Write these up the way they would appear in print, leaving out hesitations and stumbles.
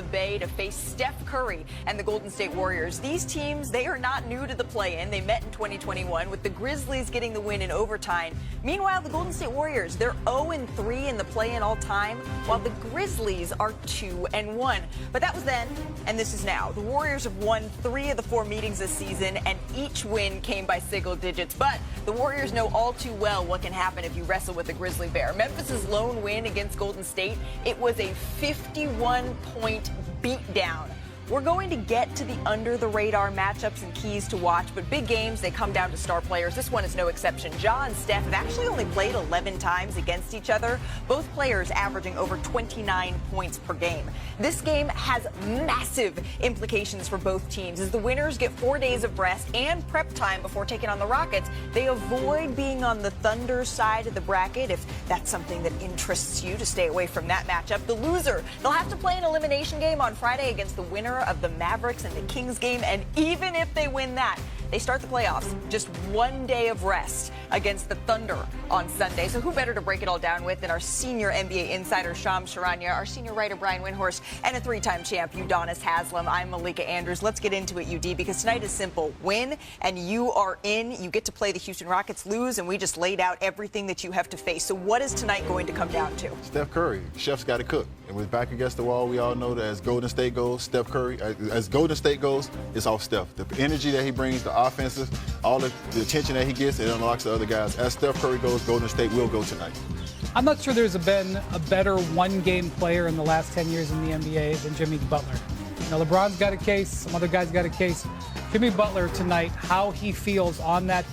the Bay to face Steph Curry and the Golden State Warriors. These teams, they are not new to the play-in. They met in 2021 with the Grizzlies getting the win in overtime. Meanwhile, the Golden State Warriors, they're 0-3 in the play-in all time, while the Grizzlies are 2-1. But that was then, and this is now. The Warriors have won 3 of the 4 meetings this season, and each win came by single digits. But the Warriors know all too well what can happen if you wrestle with a grizzly bear. Memphis's lone win against Golden State, it was a 51-point beatdown. We're going to get to the under-the-radar matchups and keys to watch, but big games, they come down to star players. This one is no exception. Ja and Steph have actually only played 11 times against each other, both players averaging over 29 points per game. This game has massive implications for both teams. As the winners get 4 days of rest and prep time before taking on the Rockets, they avoid being on the Thunder side of the bracket, if that's something that interests you, to stay away from that matchup. The loser, they'll have to play an elimination game on Friday against the winner of the Mavericks and the Kings game, and even if they win that, they start the playoffs just 1 day of rest against the Thunder on Sunday. So who better to break it all down with than our senior NBA insider, Shams Charania, our senior writer, Brian Windhorst, and a 3-time champ, Udonis Haslem. I'm Malika Andrews. Let's get into it, UD, because tonight is simple. Win, and you are in. You get to play the Houston Rockets. Lose, and we just laid out everything that you have to face. So what is tonight going to come down to? Steph Curry. Chef's got to cook. And with back against the wall, we all know that as Golden State goes, Steph Curry, as Golden State goes, it's off Steph. The energy that he brings, the offenses, all the attention that he gets, it unlocks the other guys. As Steph Curry goes, Golden State will go tonight. I'm not sure there's been a better one-game player in the last 10 years in the NBA than Jimmy Butler. Now, LeBron's got a case. Some other guys got a case. Jimmy Butler tonight, how he feels on that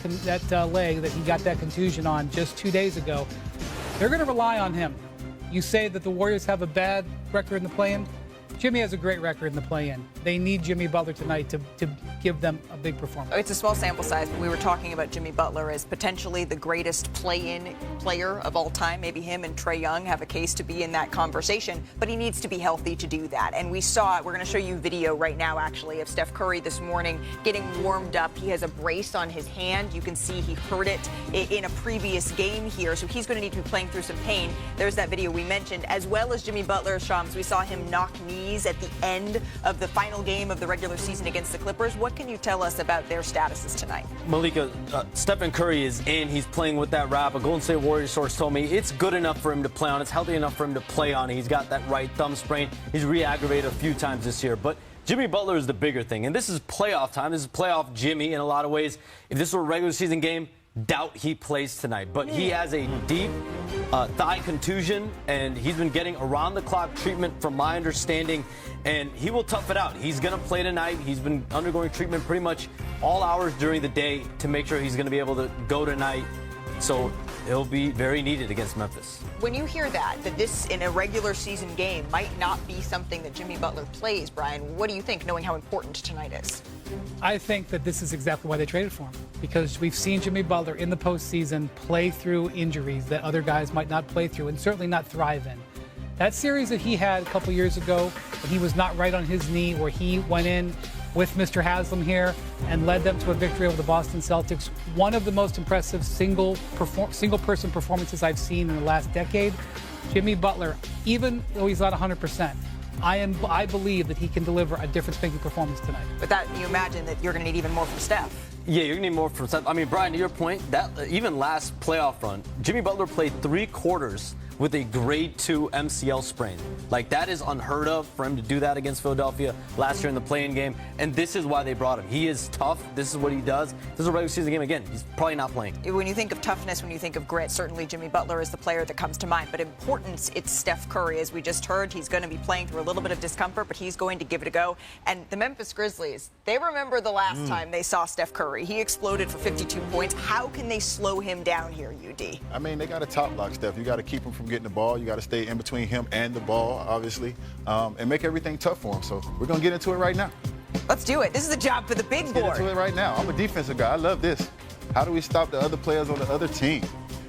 leg that he got that contusion on just 2 days ago, they're going to rely on him. You say that the Warriors have a bad record in the play-in. Jimmy has a great record in the play-in. They need Jimmy Butler tonight to give them a big performance. It's a small sample size, but we were talking about Jimmy Butler as potentially the greatest play-in player of all time. Maybe him and Trae Young have a case to be in that conversation, but he needs to be healthy to do that. And we saw it. We're going to show you video right now, actually, of Steph Curry this morning getting warmed up. He has a brace on his hand. You can see he hurt it in a previous game here, so he's going to need to be playing through some pain. There's that video we mentioned, as well as Jimmy Butler, Shams. We saw him knock knees at the end of the final game of the regular season against the Clippers. What can you tell us about their statuses tonight? Malika, Stephen Curry is in. He's playing with that wrap. A Golden State Warriors source told me it's good enough for him to play on. It's healthy enough for him to play on. He's got that right thumb sprain. He's re-aggravated a few times this year. But Jimmy Butler is the bigger thing. And this is playoff time. This is playoff Jimmy in a lot of ways. If this were a regular season game, doubt he plays tonight. But he has a deep thigh contusion, and he's been getting around-the-clock treatment from my understanding, and he will tough it out. He's going to play tonight. He's been undergoing treatment pretty much all hours during the day to make sure he's going to be able to go tonight. So he'll be very needed against Memphis. When you hear that this in a regular season game might not be something that Jimmy Butler plays, Brian, what do you think, knowing how important tonight is? I think that this is exactly why they traded for him, because we've seen Jimmy Butler in the postseason play through injuries that other guys might not play through and certainly not thrive in. That series that he had a couple years ago, when he was not right on his knee, where he went in with Mr. Haslem here and led them to a victory over the Boston Celtics, one of the most impressive single-person performances I've seen in the last decade. Jimmy Butler, even though he's not 100%, I believe that he can deliver a difference-making performance tonight. But that, you imagine that you're going to need even more from Steph. Yeah, you're going to need more from Steph. I mean, Brian, to your point, that even last playoff run, Jimmy Butler played 3 quarters with a grade 2 MCL sprain. Like, that is unheard of for him to do that against Philadelphia last year in the play-in game. And this is why they brought him. He is tough. This is what he does. This is a regular season game again. He's probably not playing. When you think of toughness, when you think of grit, certainly Jimmy Butler is the player that comes to mind. But importance, it's Steph Curry. As we just heard, he's going to be playing through a little bit of discomfort, but he's going to give it a go. And the Memphis Grizzlies, they remember the last time they saw Steph Curry. He exploded for 52 points. How can they slow him down here, UD? I mean, they got to top lock Steph. You got to keep him from getting the ball. You got to stay in between him and the ball, obviously, and make everything tough for him. So we're going to get into it right now. Let's do it. This is a job for the big board. Let's get into it right now. I'm a defensive guy. I love this. How do we stop the other players on the other team?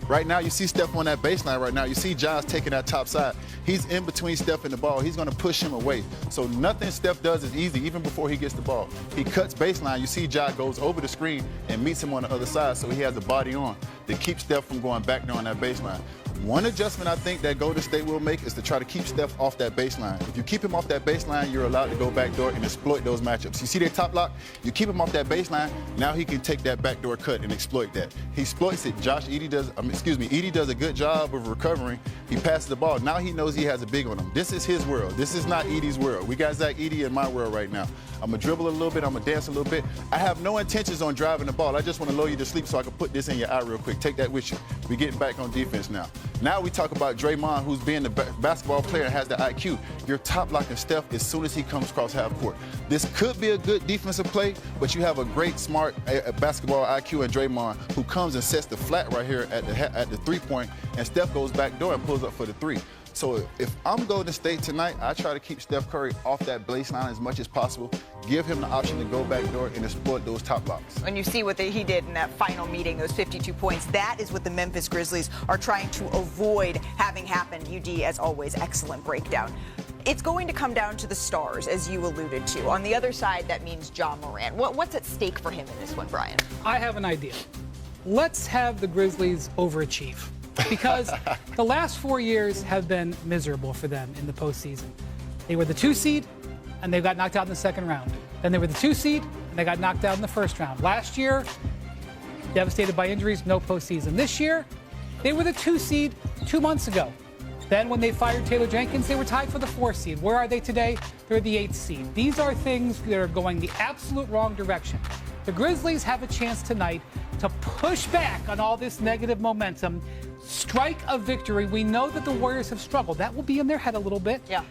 Right now, you see Steph on that baseline right now. You see Josh taking that top side. He's in between Steph and the ball. He's going to push him away. So nothing Steph does is easy, even before he gets the ball. He cuts baseline. You see Josh goes over the screen and meets him on the other side, so he has a body on to keep Steph from going back there on that baseline. One adjustment I think that Golden State will make is to try to keep Steph off that baseline. If you keep him off that baseline, you're allowed to go backdoor and exploit those matchups. You see their top lock? You keep him off that baseline, now he can take that backdoor cut and exploit that. He exploits it. Edey does a good job of recovering. He passes the ball. Now he knows he has a big on him. This is his world. This is not Edey's world. We got Zach Edey in my world right now. I'm going to dribble a little bit. I'm going to dance a little bit. I have no intentions on driving the ball. I just want to lull you to sleep so I can put this in your eye real quick. Take that with you. We're getting back on defense now. Now we talk about Draymond, who's being the basketball player and has the IQ. You're top locking Steph as soon as he comes across half court. This could be a good defensive play, but you have a great, smart basketball IQ in Draymond, who comes and sets the flat right here at the three-point, and Steph goes back door and pulls up for the three. So if I'm Golden State tonight, I try to keep Steph Curry off that baseline as much as possible, give him the option to go back door and exploit those top blocks. When you see what he did in that final meeting, those 52 points, that is what the Memphis Grizzlies are trying to avoid having happen. UD, as always, excellent breakdown. It's going to come down to the stars, as you alluded to. On the other side, that means Ja Morant. What's at stake for him in this one, Brian? I have an idea. Let's have the Grizzlies overachieve. Because the last 4 years have been miserable for them in the postseason. They were the 2 seed, and they got knocked out in the second round. Then they were the 2 seed, and they got knocked out in the first round. Last year, devastated by injuries, no postseason. This year, they were the 2 seed 2 months ago. Then when they fired Taylor Jenkins, they were tied for the 4 seed. Where are they today? They're the 8th seed. These are things that are going the absolute wrong direction. The Grizzlies have a chance tonight to push back on all this negative momentum, strike a victory. We know that the Warriors have struggled. That will be in their head a little bit. Yeah.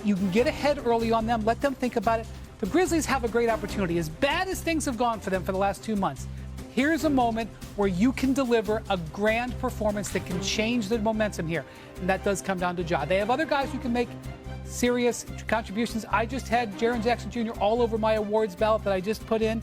You can get ahead early on them. Let them think about it. The Grizzlies have a great opportunity. As bad as things have gone for them for the last 2 months, here's a moment where you can deliver a grand performance that can change the momentum here. And that does come down to Ja. They have other guys who can make serious contributions. I just had Jaren Jackson Jr. all over my awards ballot that I just put in.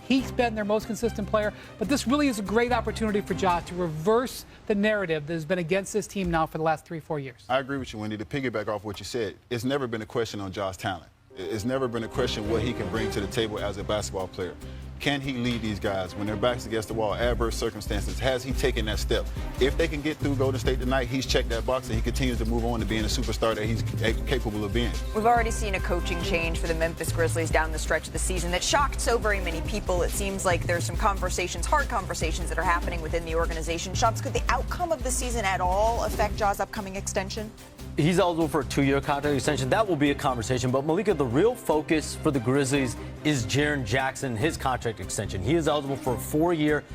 He's been their most consistent player. But this really is a great opportunity for Ja to reverse the narrative that has been against this team now for the last 3-4 years. I agree with you, Wendy. To piggyback off what you said, it's never been a question on Ja's talent. It's never been a question what he can bring to the table as a basketball player. Can he lead these guys when their backs against the wall, adverse circumstances? Has he taken that step? If they can get through Golden State tonight, he's checked that box and he continues to move on to being a superstar that he's capable of being. We've already seen a coaching change for the Memphis Grizzlies down the stretch of the season that shocked so very many people. It seems like there's some conversations, hard conversations that are happening within the organization. Shops, could the outcome of the season at all affect Ja's upcoming extension? He's eligible for a 2-year contract extension. That will be a conversation. But, Malika, the real focus for the Grizzlies is Jaren Jackson, his contract extension. He is eligible for a 4-year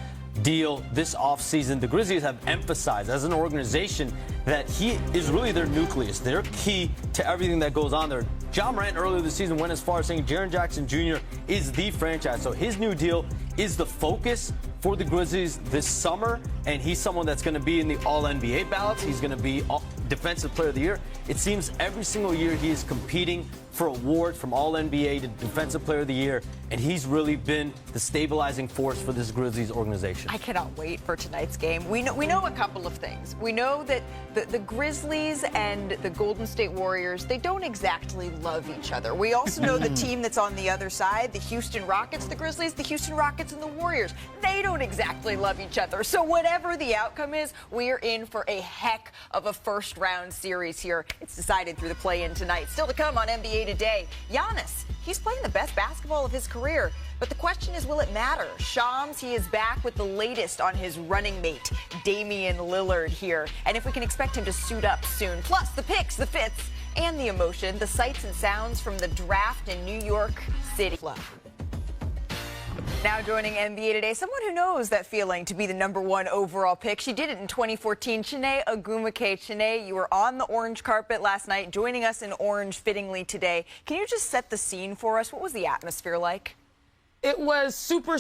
deal this offseason. The Grizzlies have emphasized as an organization that he is really their nucleus. They're key to everything that goes on there. Ja Morant earlier this season went as far as saying Jaren Jackson Jr. is the franchise. So his new deal is the focus for the Grizzlies this summer, and he's someone that's going to be in the All-NBA ballots. He's going to be Defensive Player of the Year. It seems every single year he is competing for awards from All-NBA to Defensive Player of the Year, and he's really been the stabilizing force for this Grizzlies organization. I cannot wait for tonight's game. We know a couple of things. We know that the Grizzlies and the Golden State Warriors, they don't exactly love each other. We also know the team that's on the other side, the Houston Rockets, the Grizzlies, the Houston Rockets, and the Warriors. They don't exactly love each other. So whatever the outcome is, we are in for a heck of a first-round series here. It's decided through the play-in tonight. Still to come on NBA Today, Giannis, he's playing the best basketball of his career. But the question is, will it matter? Shams, he is back with the latest on his running mate, Damian Lillard here. And if we can expect him to suit up soon. Plus, the picks, the fits, and the emotion, the sights and sounds from the draft in New York City. Now joining NBA Today, someone who knows that feeling to be the #1 overall pick. She did it in 2014. Chiney Ogwumike. Chiney, you were on the orange carpet last night, joining us in orange fittingly today. Can you just set the scene for us? What was the atmosphere like? It was super